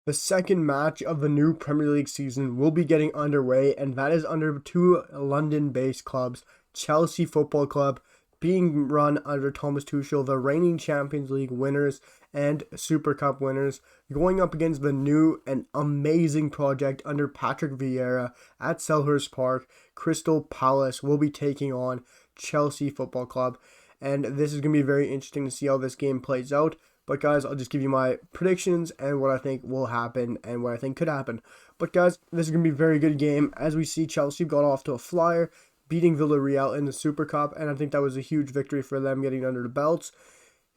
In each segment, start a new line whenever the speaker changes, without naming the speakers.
The second match of the new Premier League season will be getting underway, and that is under two London-based clubs, Chelsea Football Club, being run under Thomas Tuchel, the reigning Champions League winners and Super Cup winners, going up against the new and amazing project under Patrick Viera at Selhurst Park. Crystal Palace will be taking on Chelsea Football Club, and this is going to be very interesting to see how this game plays out. But guys, I'll just give you my predictions and what I think will happen and what I think could happen. But guys, this is going to be a very good game. As we see, Chelsea got off to a flyer, beating Villarreal in the Super Cup, and I think that was a huge victory for them getting under the belts.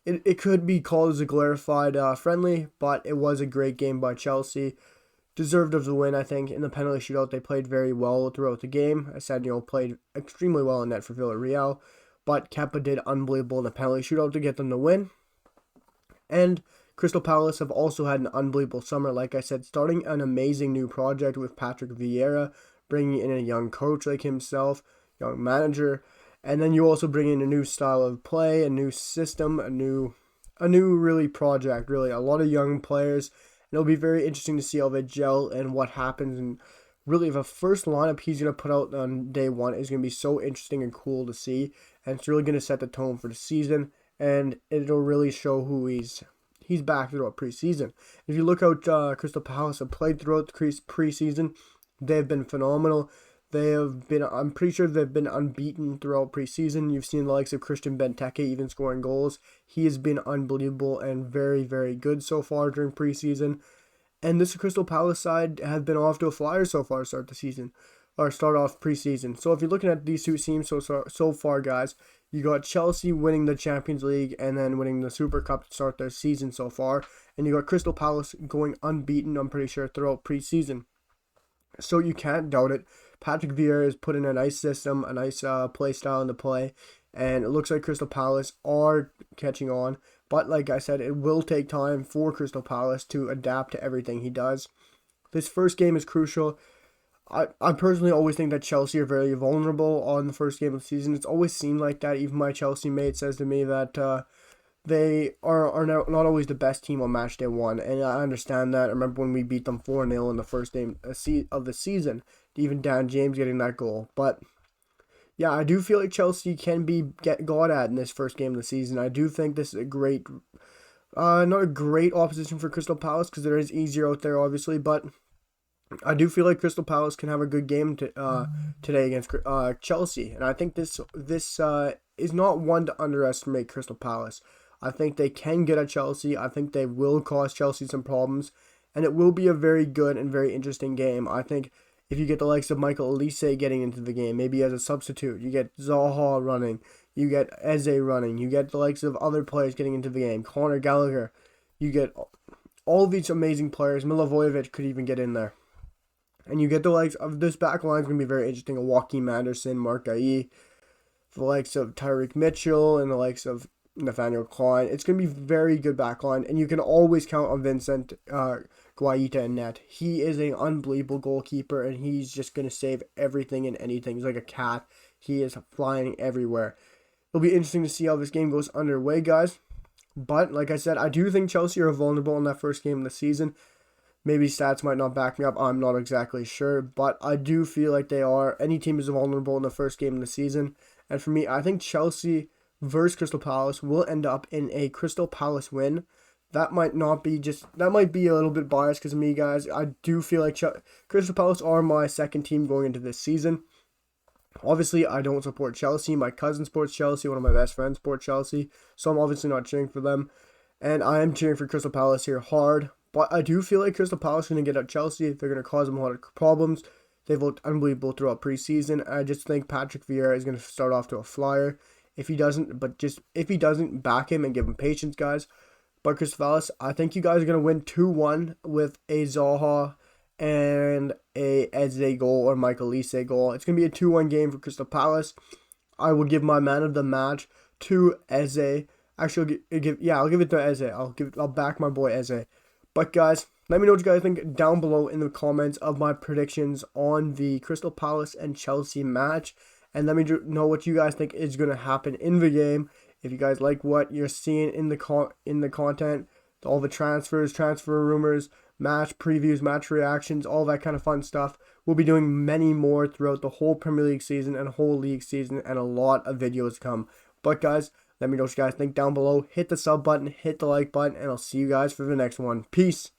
It could be called as a glorified friendly, but it was a great game by Chelsea. Deserved of the win, I think. In the penalty shootout, they played very well throughout the game. Sadio played extremely well in net for Villarreal, but Kepa did unbelievable in the penalty shootout to get them the win. And Crystal Palace have also had an unbelievable summer, like I said, starting an amazing new project with Patrick Viera, bringing in a young coach like himself, young manager, and then you also bring in a new style of play, a new system, a new really project, really, a lot of young players, and it'll be very interesting to see how they gel and what happens, and really the first lineup he's going to put out on day one is going to be so interesting and cool to see, and it's really going to set the tone for the season. And it'll really show who he's back throughout preseason. If you look out, Crystal Palace have played throughout the preseason. They've been phenomenal. I'm pretty sure they've been unbeaten throughout preseason. You've seen the likes of Christian Benteke even scoring goals. He has been unbelievable and very, very good so far during preseason. And this Crystal Palace side have been off to a flyer so far to start off preseason. So if you're looking at these two teams so far, guys, you got Chelsea winning the Champions League and then winning the Super Cup to start their season so far. And you got Crystal Palace going unbeaten, I'm pretty sure, throughout preseason. So you can't doubt it. Patrick Viera has put in a nice system, a nice play style into play. And it looks like Crystal Palace are catching on. But like I said, it will take time for Crystal Palace to adapt to everything he does. This first game is crucial. I personally always think that Chelsea are very vulnerable on the first game of the season. It's always seemed like that. Even my Chelsea mate says to me that they are not always the best team on match day one. And I understand that. I remember when we beat them 4-0 in the first game of the season. Even Dan James getting that goal. But yeah, I do feel like Chelsea can be got at in this first game of the season. I do think this is not a great opposition for Crystal Palace because there is easier out there, obviously. But I do feel like Crystal Palace can have a good game today against Chelsea, and I think this is not one to underestimate Crystal Palace. I think they can get at Chelsea. I think they will cause Chelsea some problems, and it will be a very good and very interesting game. I think if you get the likes of Michael Olise getting into the game, maybe as a substitute, you get Zaha running, you get Eze running, you get the likes of other players getting into the game, Conor Gallagher, you get all these amazing players. Milivojevic could even get in there. And you get the likes of this back line is going to be very interesting. A Joachim Anderson, Mark Guéhi, the likes of Tyreek Mitchell, and the likes of Nathaniel Klein. It's going to be very good back line. And you can always count on Vincent Guaita in net. He is an unbelievable goalkeeper, and he's just going to save everything and anything. He's like a cat. He is flying everywhere. It'll be interesting to see how this game goes underway, guys. But, like I said, I do think Chelsea are vulnerable in that first game of the season. Maybe stats might not back me up. I'm not exactly sure. But I do feel like they are. Any team is vulnerable in the first game of the season. And for me, I think Chelsea versus Crystal Palace will end up in a Crystal Palace win. That might be a little bit biased because of me, guys. I do feel like Crystal Palace are my second team going into this season. Obviously, I don't support Chelsea. My cousin supports Chelsea. One of my best friends supports Chelsea. So I'm obviously not cheering for them. And I am cheering for Crystal Palace here hard. But I do feel like Crystal Palace is going to get at Chelsea. They're going to cause them a lot of problems. They've looked unbelievable throughout preseason. I just think Patrick Viera is going to start off to a flyer. If he doesn't, back him and give him patience, guys. But Crystal Palace, I think you guys are going to win 2-1 with a Zaha and a Eze goal or Michael Olise goal. It's going to be a 2-1 game for Crystal Palace. I will give my man of the match to Eze. Actually, I'll give it to Eze. I'll back my boy Eze. But guys, let me know what you guys think down below in the comments of my predictions on the Crystal Palace and Chelsea match. And let me know what you guys think is going to happen in the game. If you guys like what you're seeing in the content, all the transfer rumors, match previews, match reactions, all that kind of fun stuff. We'll be doing many more throughout the whole Premier League season and whole league season, and a lot of videos come. But guys, let me know what you guys think down below. Hit the sub button, hit the like button, and I'll see you guys for the next one. Peace.